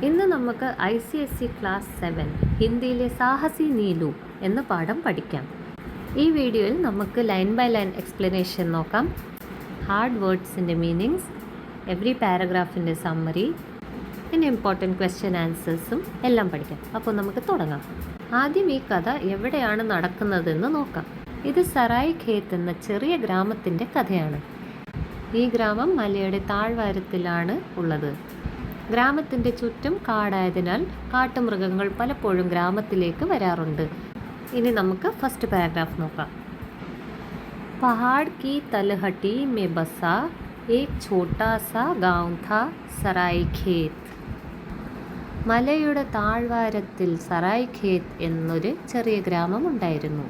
ഇന്ന് നമുക്ക് ICSE class 7 ഹിന്ദിയിലെ സാഹസി നീലു എന്ന പാഠം പഠിക്കാം. ഈ വീഡിയോയിൽ നമുക്ക് ലൈൻ ബൈ ലൈൻ എക്സ്പ്ലനേഷൻ നോക്കാം. ഹാർഡ് വേർഡ്സിൻ്റെ മീനിങ്സ്, എവറി പാരഗ്രാഫിൻ്റെ സമ്മറി, പിന്നെ ഇമ്പോർട്ടൻറ്റ് ക്വസ്റ്റ്യൻ ആൻസേഴ്സും എല്ലാം പഠിക്കാം. അപ്പോൾ നമുക്ക് തുടങ്ങാം. ആദ്യം ഈ കഥ എവിടെയാണ് നടക്കുന്നതെന്ന് നോക്കാം. ഇത് സറായ് ഖേത്ത് എന്ന ചെറിയ ഗ്രാമത്തിൻ്റെ കഥയാണ്. ഈ ഗ്രാമം മലയുടെ താഴ്വാരത്തിലാണ് ഉള്ളത്. ഗ്രാമത്തിൻ്റെ ചുറ്റും കാടായതിനാൽ കാട്ടുമൃഗങ്ങൾ പലപ്പോഴും ഗ്രാമത്തിലേക്ക് വരാറുണ്ട്. ഇനി നമുക്ക് ഫസ്റ്റ് പാരഗ്രാഫ് നോക്കാം. പഹാഡ് കി തലഹട്ടി മേ ബസ ഏക് ഛോട്ടാ സാ ഗാവ് ഥാ സറായ് ഖേത്ത്. മലയുടെ താഴ്വാരത്തിൽ സറായ് ഖേത്ത് എന്നൊരു ചെറിയ ഗ്രാമം ഉണ്ടായിരുന്നു.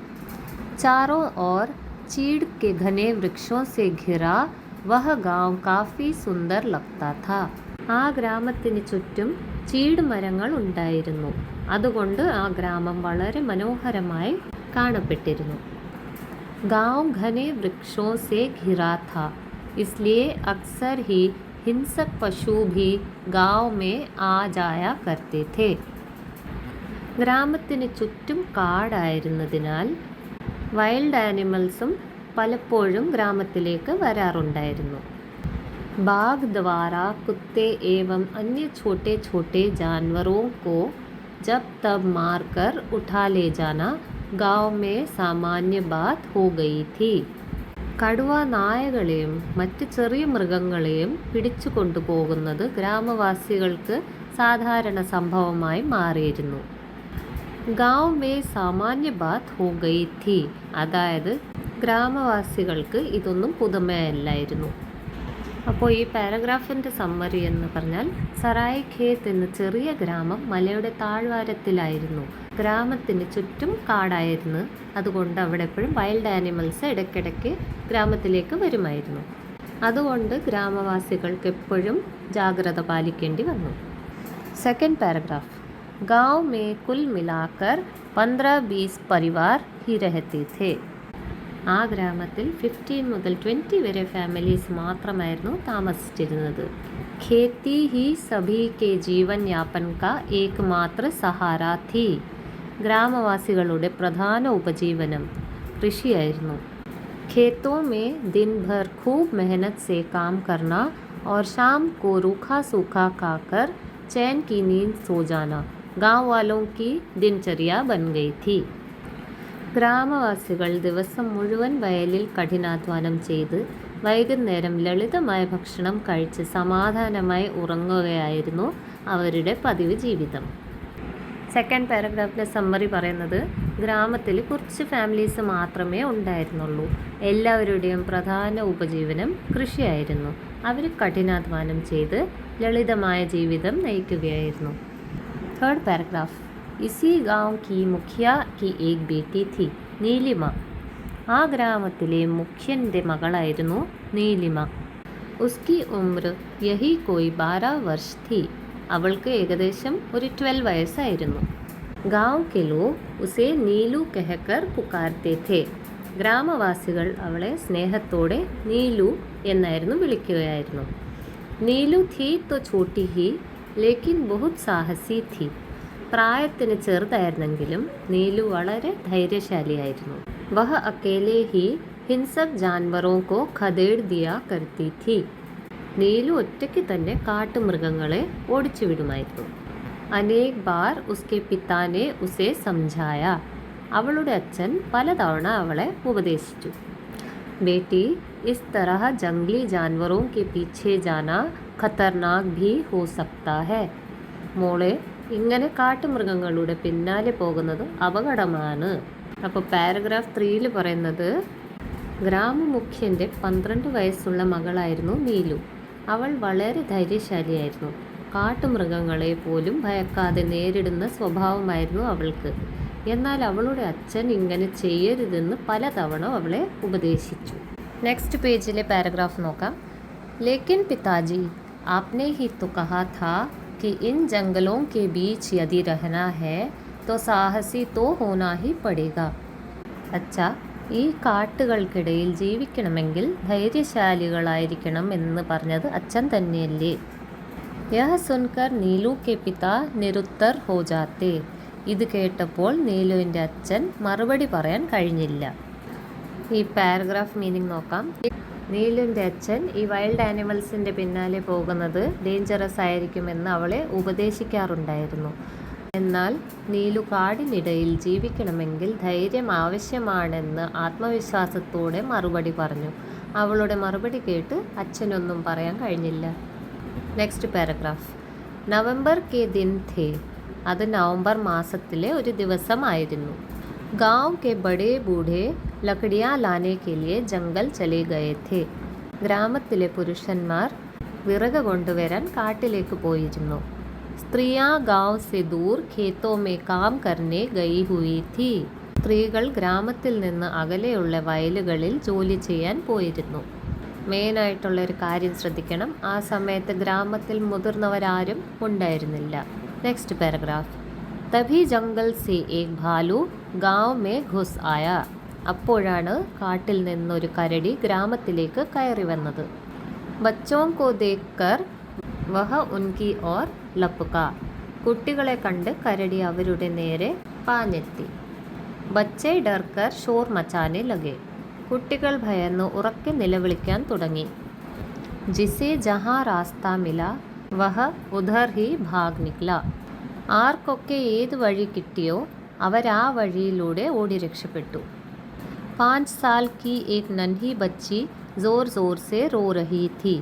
ചാരോ ഓർ ചീഡ് കെ ഘനെ വൃക്ഷോ സെ ഘിരാ വഹ ഗാവ് കാഫി സുന്ദർ ലഗ്താ ഥാ. ആ ഗ്രാമത്തിന് ചുറ്റും ചീട് മരങ്ങൾ ഉണ്ടായിരുന്നു. അതുകൊണ്ട് ആ ഗ്രാമം വളരെ മനോഹരമായി കാണപ്പെട്ടിരുന്നു. ഗാവ് ഘനെ വൃക്ഷോ സെ ഘിരാ ഥാ, ഇസ്ലിയെ അക്സർ ഹി ഹിംസക് പശു ഭി ഗാവ് മേ ആ ജായാ കർത്തേ ഥേ. ഗ്രാമത്തിന് ചുറ്റും കാടായിരുന്നതിനാൽ വൈൽഡ് ആനിമൽസും പലപ്പോഴും ഗ്രാമത്തിലേക്ക് വരാറുണ്ടായിരുന്നു. बाघ द्वारा कुत्ते एवं अन्य छोटे छोटे जानवरों को जब तब मारकर उठा ले जाना गांव में सामान्य बात हो गई थी. കടുവ നായകളെയും മറ്റ് ചെറിയ മൃഗങ്ങളെയും പിടിച്ചു കൊണ്ടുപോകുന്നത് ഗ്രാമവാസികൾക്ക് സാധാരണ സംഭവമായി മാറിയിരുന്നു. ഗാവ് മേ സാമാന്യ ബാത് ഹോ ഗയി ഥി, അതായത് ഗ്രാമവാസികൾക്ക് ഇതൊന്നും പുതുമയല്ലായിരുന്നു. അപ്പോൾ ഈ പാരഗ്രാഫിൻ്റെ സമ്മറി എന്ന് പറഞ്ഞാൽ, സറായ് ഖേത്ത് എന്ന ചെറിയ ഗ്രാമം മലയുടെ താഴ്വാരത്തിലായിരുന്നു. ഗ്രാമത്തിന് ചുറ്റും കാടായിരുന്നു. അതുകൊണ്ട് അവിടെ എപ്പോഴും വൈൽഡ് ആനിമൽസ് ഇടയ്ക്കിടയ്ക്ക് ഗ്രാമത്തിലേക്ക് വരുമായിരുന്നു. അതുകൊണ്ട് ഗ്രാമവാസികൾക്ക് എപ്പോഴും ജാഗ്രത പാലിക്കേണ്ടി വന്നു. Second paragraph. ഗാവ് മേ കുൽ മിലാക്കർ 15-20 പരിവാർ ഹി രഹത്തെ ഥേ. ആ ഗ്രാമത്തിൽ 15 മുതൽ 20 വരെ ഫാമിലീസ് മാത്രമായിരുന്നു താമസിച്ചിരുന്നത്. ഖേത്തി ഹി സഭി കെ ജീവൻ യാപൻ കാ ഏകമാത്ര സഹാര ഥി. ഗ്രാമവാസികളുടെ പ്രധാന ഉപജീവനം കൃഷിയായിരുന്നു. खेतों में दिन भर खूब मेहनत से काम करना और शाम को रूखा सूखा खाकर चैन की नींद सो जाना गाँव वालों की दिनचर्या बन गई थी. ഗ്രാമവാസികൾ ദിവസം മുഴുവൻ വയലിൽ കഠിനാധ്വാനം ചെയ്ത് വൈകുന്നേരം ലളിതമായ ഭക്ഷണം കഴിച്ച് സമാധാനമായി ഉറങ്ങുകയായിരുന്നു അവരുടെ പതിവ് ജീവിതം. സെക്കൻഡ് പാരഗ്രാഫിലെ സമ്മറി പറയുന്നത്, ഗ്രാമത്തിൽ കുറച്ച് ഫാമിലീസ് മാത്രമേ ഉണ്ടായിരുന്നുള്ളൂ. എല്ലാവരുടെയും പ്രധാന ഉപജീവനം കൃഷിയായിരുന്നു. അവർ കഠിനാധ്വാനം ചെയ്ത് ലളിതമായ ജീവിതം നയിക്കുകയായിരുന്നു. Third paragraph. इसी गांव की मुखिया की एक बेटी थी നീലിമ. ആ ഗ്രാമത്തിലെ മുഖ്യൻ്റെ മകളായിരുന്നു നീലിമ. ഉസ്കി ഉമ്ര യഹി കോയി 12 വർഷ ഥി. അവൾക്ക് ഏകദേശം ഒരു 12 വയസ്സായിരുന്നു. ഗാവ് കെ ലോഗ് ഉസേ നീലു കഹക്കർ പുകാർത്തേ ഥേ. ഗ്രാമവാസികൾ അവളെ സ്നേഹത്തോടെ നീലു എന്നായിരുന്നു വിളിക്കുകയായിരുന്നു. നീലു ഥി തോ ഛോട്ടി ഹി ലേക്കിൻ ബഹുത് സാഹസി ഥി. പ്രായത്തിന് ചെറുതായിരുന്നെങ്കിലും നീലു വളരെ ധൈര്യശാലിയായിരുന്നു. വഹ അക്കേലെ ഹി ഹിംസക് ജാൻവറോ കോ ഖദേഡ് ദിയാ കർത്തി ഥി. നീലു ഒറ്റയ്ക്ക് തന്നെ കാട്ടുമൃഗങ്ങളെ ഓടിച്ചു വിടുമായിരുന്നു. അനേക് ബാർ ഉസ്കെ പിതാനെ ഉസേ സംജായ. അവളുടെ അച്ഛൻ പലതവണ അവളെ ഉപദേശിച്ചു. ബേട്ടി ഇസ് തരഹ ജംഗ്ലി ജാൻവറോ കെ പീछे जाना ഖതർനാക് ഭി ഹോ സക്താ ഹൈ. മോളെ, ഇങ്ങനെ കാട്ടുമൃഗങ്ങളുടെ പിന്നാലെ പോകുന്നത് അപകടമാണ്. അപ്പോൾ പാരഗ്രാഫ് 3 പറയുന്നത്, ഗ്രാമമുഖ്യൻ്റെ 12 വയസ്സുള്ള മകളായിരുന്നു നീലു. അവൾ വളരെ ധൈര്യശാലിയായിരുന്നു. കാട്ടുമൃഗങ്ങളെ പോലും ഭയക്കാതെ നേരിടുന്ന സ്വഭാവമായിരുന്നു അവൾക്ക്. എന്നാൽ അവളുടെ അച്ഛൻ ഇങ്ങനെ ചെയ്യരുതെന്ന് പലതവണ അവളെ ഉപദേശിച്ചു. നെക്സ്റ്റ് പേജിലെ പാരഗ്രാഫ് നോക്കാം. ലേക്കിൻ പിതാജി ആപ്നെ ഹി തോ കഹാ ഥാ कि इन जंगलों के बीच यदि रहना है तो साहसी तो होना ही पड़ेगा. अच्छा, ഈ കാട്ടുകൾക്കിടയിൽ ജീവിക്കണമെങ്കിൽ ധൈര്യശാലികളായിരിക്കണം എന്ന് പറഞ്ഞത് അച്ഛൻ തന്നെയല്ലേ. यह सुनकर नीलू के पिता निरुत्तर हो जाते. ഇത് കേട്ടപ്പോൾ നീലുവിൻ്റെ അച്ഛൻ മറുപടി പറയാൻ കഴിഞ്ഞില്ല. ഈ പാരഗ്രാഫ് മീനിങ് നോക്കാം. നീലുവിൻ്റെ അച്ഛൻ ഈ വൈൽഡ് ആനിമൽസിൻ്റെ പിന്നാലെ പോകുന്നത് ഡേഞ്ചറസ് ആയിരിക്കുമെന്ന് അവളെ ഉപദേശിക്കാറുണ്ടായിരുന്നു. എന്നാൽ നീലു കാടിനിടയിൽ ജീവിക്കണമെങ്കിൽ ധൈര്യം ആവശ്യമാണെന്ന് ആത്മവിശ്വാസത്തോടെ മറുപടി പറഞ്ഞു. അവളുടെ മറുപടി കേട്ട് അച്ഛനൊന്നും പറയാൻ കഴിഞ്ഞില്ല. Next paragraph. നവംബർ കെ ദിൻ ഥേ. അത് നവംബർ മാസത്തിലെ ഒരു ദിവസമായിരുന്നു. ഗാവ് K Bade ബൂഢേ ലക്കടിയാ ലാനെ K ലിയെ jungle ചലേ Gaye ഥേ. ഗ്രാമത്തിലെ പുരുഷന്മാർ വിറക് കൊണ്ടുവരാൻ കാട്ടിലേക്ക് പോയിരുന്നു. സ്ത്രീയാ ഗാവ് സെ ദൂർ ഖേത്തോ മേ കാം കർനെ ഗയി ഹുയി ഥി. സ്ത്രീകൾ ഗ്രാമത്തിൽ നിന്ന് അകലെയുള്ള വയലുകളിൽ ജോലി ചെയ്യാൻ പോയിരുന്നു. മെയിനായിട്ടുള്ളൊരു കാര്യം ശ്രദ്ധിക്കണം, ആ സമയത്ത് ഗ്രാമത്തിൽ മുതിർന്നവരാരും ഉണ്ടായിരുന്നില്ല. Next paragraph. തഭി ജംഗൽ സെ ഏക് ഭാലു ഗാവ് മേ ഘുസ് ആയ. അപ്പോഴാണ് കാട്ടിൽ നിന്നൊരു കരടി ഗ്രാമത്തിലേക്ക് കയറി വന്നത്. ബച്ചോം കോ ദേഖ് കർ വഹ ഉൻകി ഓർ ലപ്പുക. കുട്ടികളെ കണ്ട് കരടി അവരുടെ നേരെ പാഞ്ഞെത്തി. ബച്ചെ ഡർക്കർ ഷോർ മച്ചാനെ ലഗെ. കുട്ടികൾ ഭയന്ന് ഉറക്കെ നിലവിളിക്കാൻ തുടങ്ങി. ജിസെ ജഹാ രാസ്ത മില വഹ ഉധർ ഹി ഭാഗ് നിക്ല. ആർക്കൊക്കെ ഏത് വഴി കിട്ടിയോ അവരാ വഴിയിലൂടെ ഓടി രക്ഷപ്പെട്ടു. 5 साल की एक नन्ही बच्ची जोर जोर से रो रही थी.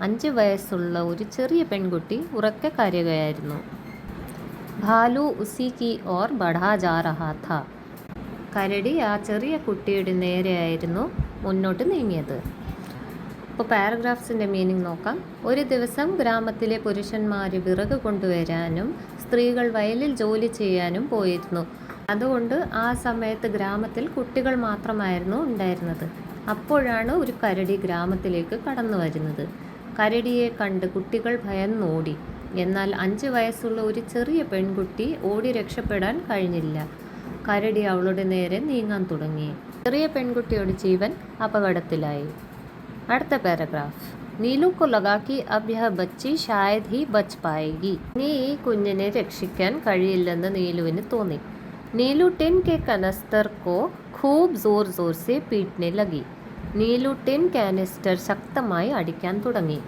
5 വയസ്സുള്ള ഒരു ചെറിയ പെൺകുട്ടി ഉറക്കെ കരയുകയായിരുന്നു. ഭാലു ഉസി കി ഓർ ബഢാ ജാ രഹാ ഥാ. കരടി ആ ചെറിയ കുട്ടിയുടെ നേരെയായിരുന്നു മുന്നോട്ട് നീങ്ങിയത്. ഇപ്പോൾ പാരഗ്രാഫ്സിൻ്റെ മീനിങ് നോക്കാം. ഒരു ദിവസം ഗ്രാമത്തിലെ പുരുഷന്മാർ വിറക് കൊണ്ടുവരാനും സ്ത്രീകൾ വയലിൽ ജോലി ചെയ്യാനും പോയിരുന്നു. അതുകൊണ്ട് ആ സമയത്ത് ഗ്രാമത്തിൽ കുട്ടികൾ മാത്രമായിരുന്നു ഉണ്ടായിരുന്നത്. അപ്പോഴാണ് ഒരു കരടി ഗ്രാമത്തിലേക്ക് കടന്നു വരുന്നത്. കരടിയെ കണ്ട് കുട്ടികൾ ഭയന്നോടി. എന്നാൽ 5 വയസ്സുള്ള ഒരു ചെറിയ പെൺകുട്ടി ഓടി രക്ഷപ്പെടാൻ കഴിഞ്ഞില്ല. കരടി അവളുടെ നേരെ നീങ്ങാൻ തുടങ്ങി. ചെറിയ പെൺകുട്ടിയുടെ ജീവൻ അപകടത്തിലായി. അടുത്ത പാരഗ്രാഫ്. നീലു को लगा कि अब यह बच्ची शायद ही बच पाएगी. ഇനി ഈ കുഞ്ഞിനെ രക്ഷിക്കാൻ കഴിയില്ലെന്ന് നീലുവിന് തോന്നി. നീലു टिन के कनस्तर को खूब जोर जोर से पीटने लगी. നീലു टिन കാനിസ്റ്റർ ശക്തമായി അടിക്കാൻ തുടങ്ങി.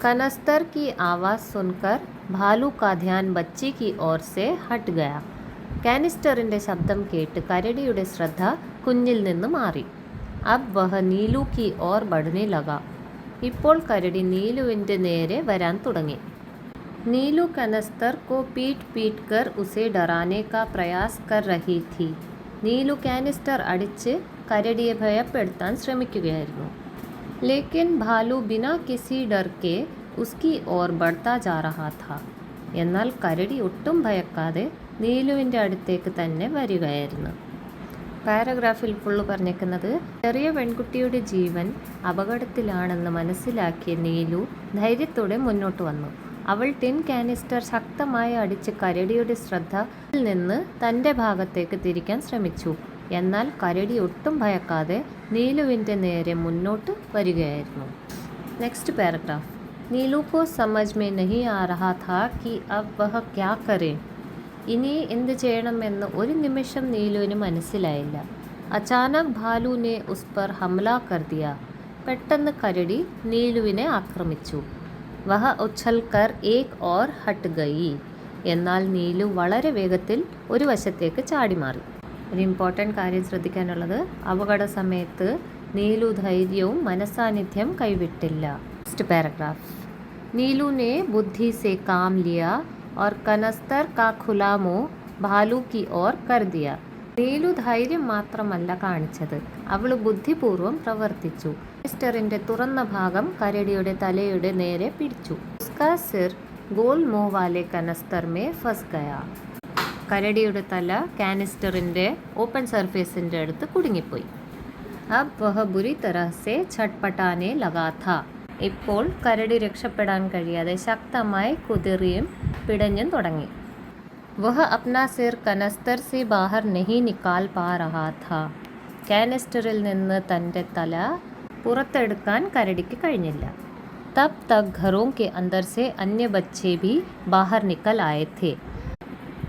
कनस्तर की आवाज़ सुनकर भालू का ध्यान बच्ची की ओर से हट गया. കാനിസ്റ്ററിൻ്റെ ശബ്ദം കേട്ട് കരടിയുടെ ശ്രദ്ധ കുഞ്ഞിൽ നിന്ന് മാറി. അബ് വഹ നീലു കി ഓർ ബഡ്നെ ലഗ. ഇപ്പോൾ കരടി നീലുവിൻ്റെ നേരെ വരാൻ തുടങ്ങി. നീലു കനസ്തർ കോ പീട്ട് പീട്ട് കർ ഉസെ ഡറാനെ കാ പ്രയാസ് കർ രഹി ഥി. നീലു കാനിസ്റ്റർ അടിച്ച് കരടിയെ ഭയപ്പെടുത്താൻ ശ്രമിക്കുകയായിരുന്നു. ലേക്കിൻ ഭാലു ബിനാ കിസി ഡർ കെ ഉസ്കി ഓർ ബഡ്താ ജാ രഹാ ഥാ. എന്നാൽ കരടി ഒട്ടും ഭയക്കാതെ നീലുവിൻ്റെ അടുത്തേക്ക് തന്നെ വരികയായിരുന്നു. പാരഗ്രാഫിൽ ഫുള്ള് പറഞ്ഞേക്കുന്നത്, ചെറിയ പെൺകുട്ടിയുടെ ജീവൻ അപകടത്തിലാണെന്ന് മനസ്സിലാക്കിയ നീലു ധൈര്യത്തോടെ മുന്നോട്ട് വന്നു. അവൾ ടിൻ കാനിസ്റ്റർ ശക്തമായി അടിച്ച് കരടിയുടെ ശ്രദ്ധയിൽ നിന്ന് തൻ്റെ ഭാഗത്തേക്ക് തിരിക്കാൻ ശ്രമിച്ചു. എന്നാൽ കരടി ഒട്ടും ഭയക്കാതെ നീലുവിൻ്റെ നേരെ മുന്നോട്ട് വരികയായിരുന്നു. Next paragraph. നീലു കോ സമജ് മേ നഹി ആ രഹാ ഥാ കി അബ് വഹ ക്യാ കരേ. ഇനി എന്ത് ചെയ്യണമെന്ന് ഒരു നിമിഷം നീലുവിന് മനസ്സിലായില്ല. അചാനക് ഭാലുവിനെ ഉസ് പർ ഹംല കർ ദിയ. പെട്ടെന്ന് കരടി നീലുവിനെ ആക്രമിച്ചു. വഹ ഉച്ഛൽ കർ ഏക് ഓർ ഹട്ട് ഗയി. എന്നാൽ നീലു വളരെ വേഗത്തിൽ ഒരു വശത്തേക്ക് ചാടിമാറി. ഒരു ഇമ്പോർട്ടൻ്റ് കാര്യം ശ്രദ്ധിക്കാനുള്ളത്, അപകട സമയത്ത് നീലു ധൈര്യവും മനസാന്നിധ്യം കൈവിട്ടില്ല. Next paragraph. നീലു ने बुद्धि से काम लिया और कनस्तर का खुला मुंह भालू की ओर कर दिया. നീലു ധൈര്യം മാത്രമല്ല കാണിച്ചത്, അവൾ ബുദ്ധിപൂർവ്വം പ്രവർത്തിച്ചു. കാനിസ്റ്ററിൻ്റെ തുറന്ന ഭാഗം കരടിയുടെ തലയുടെ നേരെ പിടിച്ചു. ഉസ്കാ സിർ ഗോൽ മുഹ് വാലെ കനസ്തർ മേ ഫസ് ഗയാ. കരടിയുടെ തല കാനിസ്റ്ററിൻ്റെ ഓപ്പൺ സർഫേസിൻ്റെ അടുത്ത് കുടുങ്ങിപ്പോയി. അബ് വഹ ബുരി തരഹ് സെ ഛട്പടാനെ ലഗാ ഥാ. ഇപ്പോൾ കരടി രക്ഷപ്പെടാൻ കഴിയാതെ ശക്തമായി കുതിറിയും പിടഞ്ഞും തുടങ്ങി. വഹ അപ്നാ സിർ കനസ്തർ സെ ബാഹർ നഹി നിക്കാൽ പാ രഹാ ഥാ. കാനിസ്റ്ററിൽ നിന്ന് തൻ്റെ തല പുറത്തെടുക്കാൻ കരടിക്ക് കഴിഞ്ഞില്ല. तब तक घरों के अंदर से अन्य बच्चे भी बाहर निकल आए थे.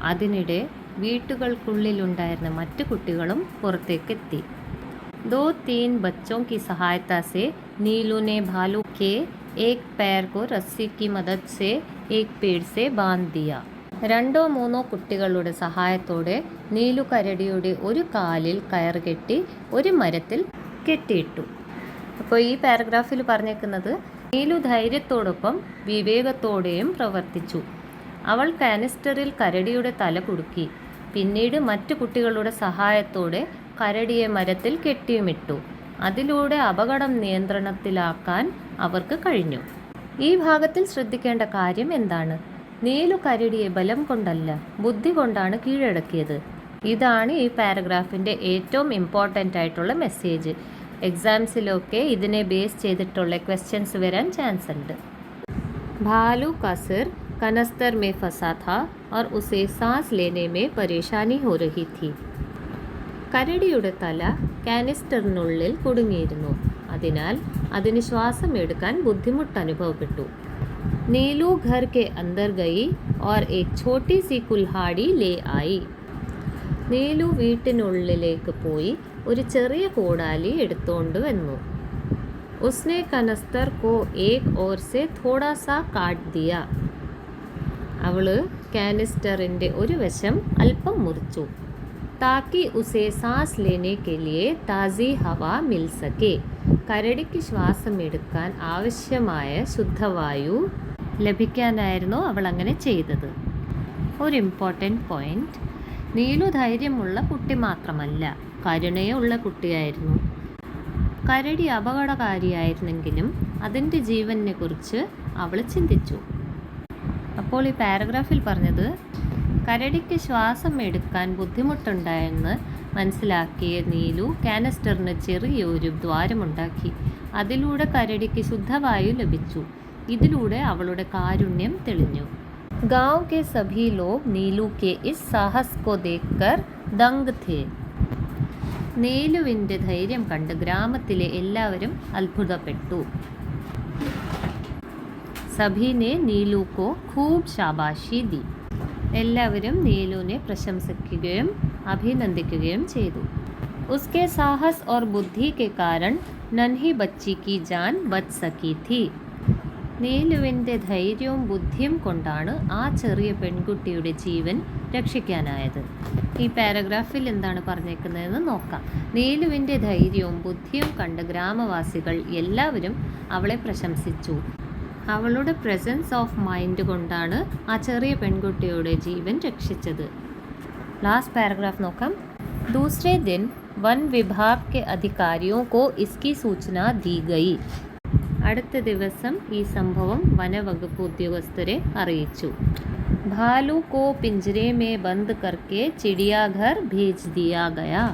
അതിനിടെ വീട്ടുകൾക്കുള്ളിലുണ്ടായിരുന്ന മറ്റു കുട്ടികളും പുറത്തേക്കെത്തി. 2-3 बच्चों की सहायता से नीलू ने भालू के एक पैर को रस्सी की मदद से एक पेड़ से बांध दिया. 2-3 കുട്ടികളുടെ സഹായത്തോടെ നീലു കരടിയുടെ ഒരു കാലിൽ കയറുകെട്ടി ഒരു മരത്തിൽ കെട്ടിയിട്ടു. അപ്പോൾ ഈ പാരഗ്രാഫിൽ പറഞ്ഞേക്കുന്നത് നീലു ധൈര്യത്തോടൊപ്പം വിവേകത്തോടെയും പ്രവർത്തിച്ചു. അവൾ കാനിസ്റ്ററിൽ കരടിയുടെ തല കുടുക്കി. പിന്നീട് മറ്റു കുട്ടികളുടെ സഹായത്തോടെ കരടിയെ മരത്തിൽ കെട്ടിയുമിട്ടു. അതിലൂടെ അപകടം നിയന്ത്രണത്തിലാക്കാൻ അവർക്ക് കഴിഞ്ഞു. ഈ ഭാഗത്തിൽ ശ്രദ്ധിക്കേണ്ട കാര്യം എന്താണ്? നീലു കരടിയെ ബലം കൊണ്ടല്ല, ബുദ്ധി കൊണ്ടാണ് കീഴടക്കിയത്. ഇതാണ് ഈ പാരഗ്രാഫിൻ്റെ ഏറ്റവും ഇമ്പോർട്ടൻ്റ് ആയിട്ടുള്ള മെസ്സേജ്. എക്സാംസിലൊക്കെ ഇതിനെ ബേസ് ചെയ്തിട്ടുള്ള ക്വസ്റ്റ്യൻസ് വരാൻ ചാൻസ് ഉണ്ട്. भालू का सिर कनस्तर में फंसा था और उसे सांस लेने में परेशानी हो रही थी. കരടിയുടെ തല കാനിസ്റ്ററിനുള്ളിൽ കുടുങ്ങിയിരുന്നു. അതിനാൽ അതിന് ശ്വാസം എടുക്കാൻ ബുദ്ധിമുട്ട് അനുഭവപ്പെട്ടു. നീലു घर के अंदर गई और एक छोटी सी कुल्हाड़ी ले आई. നീലു വീട്ടിനുള്ളിലേക്ക് പോയി ഒരു ചെറിയ കോടാലി എടുത്തോണ്ട് വന്നു. उसने कनस्तर को एक ओर से थोड़ा सा काट दिया. അവള് കാനിസ്റ്ററിൻ്റെ ഒരു വശം അല്പം മുറിച്ചു. താക്കി ഉസേ സാസ് ലേനെ കെ ലിയേ താസി ഹവ മിൽ സകെ. കരടിക്ക് ശ്വാസം എടുക്കാൻ ആവശ്യമായ ശുദ്ധവായു ലഭിക്കാനായിരുന്നു അവൾ അങ്ങനെ ചെയ്തത്. ഒരു ഇമ്പോർട്ടൻ്റ് പോയിന്റ്, നീലു ധൈര്യമുള്ള കുട്ടി മാത്രമല്ല, കരുണയുള്ള കുട്ടിയായിരുന്നു. കരടി അപകടകാരിയായിരുന്നെങ്കിലും അതിൻ്റെ ജീവനെ കുറിച്ച് അവൾ ചിന്തിച്ചു. അപ്പോൾ ഈ പാരഗ്രാഫിൽ പറഞ്ഞത് കരടിക്ക് ശ്വാസം എടുക്കാൻ ബുദ്ധിമുട്ടുണ്ടായെന്ന് മനസ്സിലാക്കിയ നീലു കാനിസ്റ്ററിന് ചെറിയൊരു ദ്വാരമുണ്ടാക്കി. അതിലൂടെ കരടിക്ക് ശുദ്ധവായു ലഭിച്ചു. ഇതിലൂടെ അവളുടെ കാരുണ്യം തെളിഞ്ഞു. गांव के सभी लोग नीलू के इस साहस को देखकर दंग थे. നീലുവിൻ്റെ ധൈര്യം കണ്ട് ഗ്രാമത്തിലെ എല്ലാവരും അത്ഭുതപ്പെട്ടു. സഭീനെ നീലു കോ ഖൂബ് ശാബാശി ദി. എല്ലാവരും നീലുവിനെ പ്രശംസിക്കുകയും അഭിനന്ദിക്കുകയും ചെയ്തു. ഉസ്കെ സാഹസ് और बुद्धि के कारण नन्ही बच्ची की जान बच सकी थी. നീലുവിൻ്റെ ധൈര്യവും ബുദ്ധിയും കൊണ്ടാണ് ആ ചെറിയ പെൺകുട്ടിയുടെ ജീവൻ രക്ഷിക്കാനായത്. ഈ പാരഗ്രാഫിൽ എന്താണ് പറഞ്ഞേക്കുന്നതെന്ന് നോക്കാം. നീലുവിൻ്റെ ധൈര്യവും ബുദ്ധിയും കണ്ട് ഗ്രാമവാസികൾ എല്ലാവരും അവളെ പ്രശംസിച്ചു. അവളുടെ പ്രസൻസ് ഓഫ് മൈൻഡ് കൊണ്ടാണ് ആ ചെറിയ പെൺകുട്ടിയുടെ ജീവൻ രക്ഷിച്ചത്. ലാസ്റ്റ് പാരഗ്രാഫ് നോക്കാം. दूसरे दिन वन विभाग के अधिकारियों को इसकी सूचना दी गई. അടുത്ത ദിവസം ഈ സംഭവം വനവകുപ്പ് ഉദ്യോഗസ്ഥരെ അറിയിച്ചു. ഭാലു കോ പിഞ്ചരെ മേ ബന്ദ് കർക്കെ ചിടിയാഘർ ഭേജ് ദിയാ ഗയാ.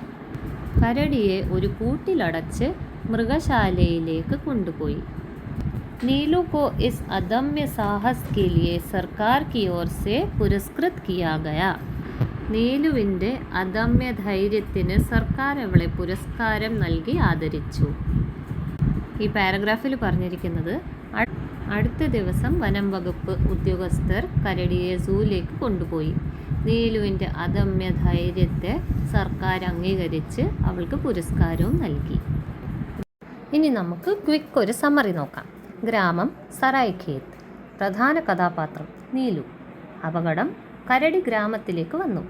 കരടിയെ ഒരു കൂട്ടിലടച്ച് മൃഗശാലയിലേക്ക് കൊണ്ടുപോയി. നീലു കോ ഇസ് അദമ്യ സാഹസ് കെ ലിയേ സർക്കാർ കി ഓർ സെ പുരസ്കൃത് കിയാ ഗയാ. നീലുവിൻ്റെ അദമ്യ ധൈര്യത്തിന് സർക്കാർ അവളെ പുരസ്കാരം നൽകി ആദരിച്ചു. ഈ പാരഗ്രാഫിൽ പറഞ്ഞിരിക്കുന്നത് അടുത്ത ദിവസം വനം വകുപ്പ് ഉദ്യോഗസ്ഥർ കരടിയെ സൂയിലേക്ക് കൊണ്ടുപോയി. നീലുവിൻ്റെ അദമ്യ ധൈര്യത്തെ സർക്കാർ അംഗീകരിച്ച് അവൾക്ക് പുരസ്കാരവും നൽകി. ഇനി നമുക്ക് ക്വിക്ക് ഒരു സമ്മറി നോക്കാം. ഗ്രാമം സറായ്ഖേത്ത്. പ്രധാന കഥാപാത്രം നീലു. അപകടം, കരടി ഗ്രാമത്തിലേക്ക് വന്നു.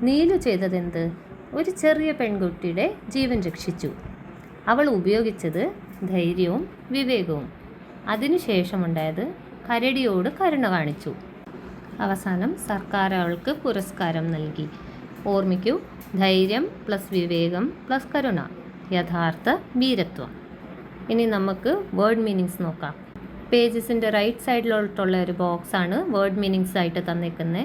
നീലു ചെയ്തതെന്ത്? ഒരു ചെറിയ പെൺകുട്ടിയുടെ ജീവൻ രക്ഷിച്ചു. അവൾ ഉപയോഗിച്ചത് ധൈര്യവും വിവേകവും. അതിനുശേഷമുണ്ടായത് കരടിയോട് കരുണ കാണിച്ചു. അവസാനം സർക്കാർ അവൾക്ക് പുരസ്കാരം നൽകി. ഓർമ്മിക്കൂ, ധൈര്യം പ്ലസ് വിവേകം പ്ലസ് കരുണ, യഥാർത്ഥ വീരത്വം. ഇനി നമുക്ക് വേർഡ് മീനിങ്സ് നോക്കാം. പേജസിൻ്റെ റൈറ്റ് സൈഡിലോട്ടുള്ള ഒരു ബോക്സാണ് വേർഡ് മീനിങ്സ് ആയിട്ട് തന്നേക്കുന്നത്.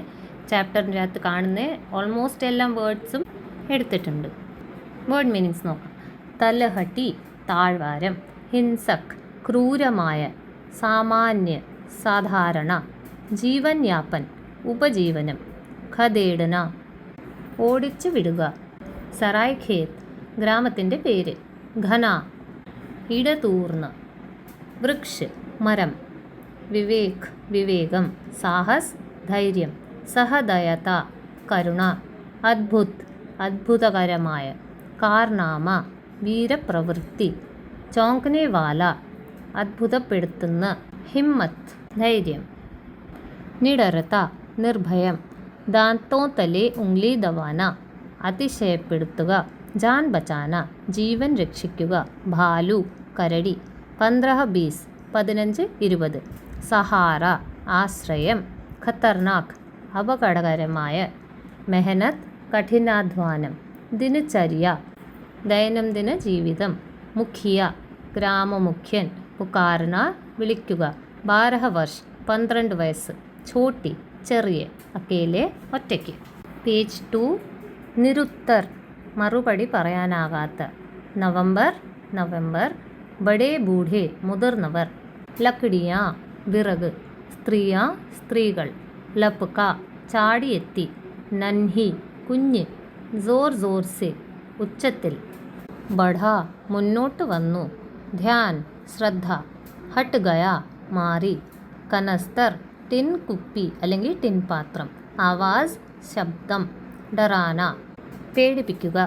ചാപ്റ്ററിൻ്റെ അകത്ത് കാണുന്ന ഓൾമോസ്റ്റ് എല്ലാം വേർഡ്സും എടുത്തിട്ടുണ്ട്. വേർഡ് മീനിങ്സ് നോക്കാം. തലഹട്ടി താഴ്വാരം, ഹിംസക് ക്രൂരമായ, സാമാന്യ സാധാരണ, ജീവൻ യാപൻ ഉപജീവനം, ഖദേഡന ഓടിച്ചു വിടുക, സറായ്ഖേത്ത് ഗ്രാമത്തിൻ്റെ പേര്, ഘന ഇടതൂർന്ന, വൃക്ഷ് മരം, വിവേക് വിവേകം, സാഹസ് ധൈര്യം, സഹദയത കരുണ, അദ്ഭുത് അത്ഭുതകരമായ, കാർനാമ വീരപ്രവൃത്തി, ചോങ്ക്നെവാല അത്ഭുതപ്പെടുത്തുന്ന, ഹിമ്മത്ത് ധൈര്യം, നിഡരത നിർഭയം, ദാന്തോ തലെ ഉംഗ്ലി ദവാന അതിശയപ്പെടുത്തുക, ജാൻ ബച്ചാന ജീവൻ രക്ഷിക്കുക, ഭാലു കരടി, 15-20 15-20, സഹാറ ആശ്രയം, ഖത്തർനാക് അപകടകരമായ, മെഹനത്ത് കഠിനാധ്വാനം, ദിനചര്യ ദൈനംദിന ജീവിതം, മുഖിയ ഗ്രാമമുഖ്യൻ, പുകാർന വിളിക്കുക, 12 വർഷ് 12 വയസ്സ്, ഛോട്ടി ചെറിയ, അക്കേലെ ഒറ്റയ്ക്ക്. പേജ് 2 നിരുത്തർ മറുപടി പറയാനാകാത്ത, നവംബർ നവംബർ, ബഡേ ബൂഢേ മുതിർന്നവർ, ലക്ഡിയ വിറക്, സ്ത്രീയ സ്ത്രീകൾ, ലപ്ക ചാടിയെത്തി, നൻഹി കുഞ്ഞ്, സോർ സോർ സെ ഉച്ചത്തിൽ, ബഢ മുന്നോട്ട് വന്നു, ധ്യാൻ ശ്രദ്ധ, ഹട്ട് ഗയ മാറി, കനസ്തർ ടിൻ കുപ്പി അല്ലെങ്കിൽ ടിൻ പാത്രം, ആവാസ് ശബ്ദം, ഡറാന പേടിപ്പിക്കുക,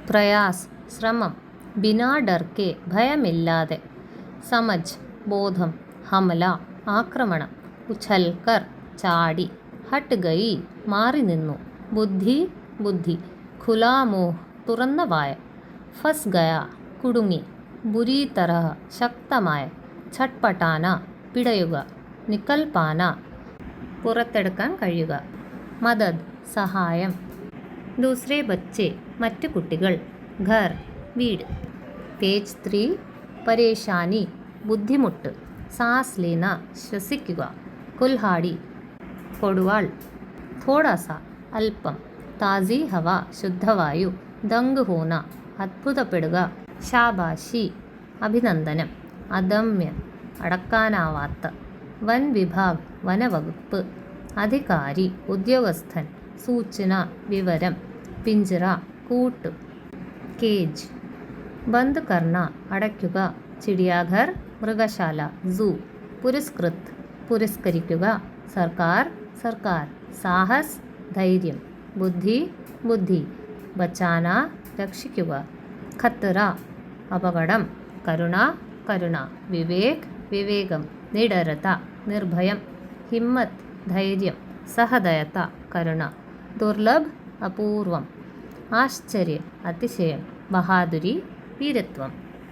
പ്രയാസ് ശ്രമം, ബിനാ ഡർക്കെ ഭയമില്ലാതെ, സമജ് ബോധം, ഹമല ആക്രമണം, ഉഛൽക്കർ ചാടി, ഹട്ട് ഗയി മാറി നിന്നു, ബുദ്ധി ബുദ്ധി, ഖുലാ മുഹ് തുറന്ന വായ, ഫസ് ഗയ കുടുങ്ങി, ബുരി തരഹ ശക്തമായ, ഛട്പട്ടാന പിടയുക, നിക്കൽപാന പുറത്തെടുക്കാൻ കഴിയുക, മദദ് സഹായം, ദൂസരെ ബच्चे മറ്റു കുട്ടികൾ, ഘർ വീട്. പേജ് 3 പരേശാനി ബുദ്ധിമുട്ട്, സാസ് ലേന ശ്വസിക്കുക, കുൽഹാടി കൊടുവാൾ, തോടാസ അല്പം, താസി ഹവ ശുദ്ധവായു, ദംഗ് ഹോന അത്ഭുതപ്പെടുക, ഷാബാശി അഭിനന്ദനം, അദമ്യ അടക്കാനാവാത്ത, വൻ വിഭാഗ് വനവകുപ്പ്, അധികാരി ഉദ്യോഗസ്ഥൻ, സൂചന വിവരം, പിഞ്ചറ കൂട്ട്, കേജ് ബന്ദ് കർണ അടയ്ക്കുക, ചിടിയാഘർ മൃഗശാല സൂ, പുരസ്കൃത് പുരസ്കരിക്കുക, സർക്കാർ സർക്കാർ, സാഹസ് ധൈര്യം, ബുദ്ധി ബുദ്ധി, ബച്ചാന രക്ഷിക്കുക, ഖത്തറ അപകടം, കരുണ കരുണ, വിവേക് വിവേകം, നിഡരത നിർഭയം, ഹിമ്മത്ത് ധൈര്യം, സഹദയത കരുണ, ദുർലഭ് അപൂർവം, ആശ്ചര്യം അതിശയം, ബഹാദുരി വീരത്വം.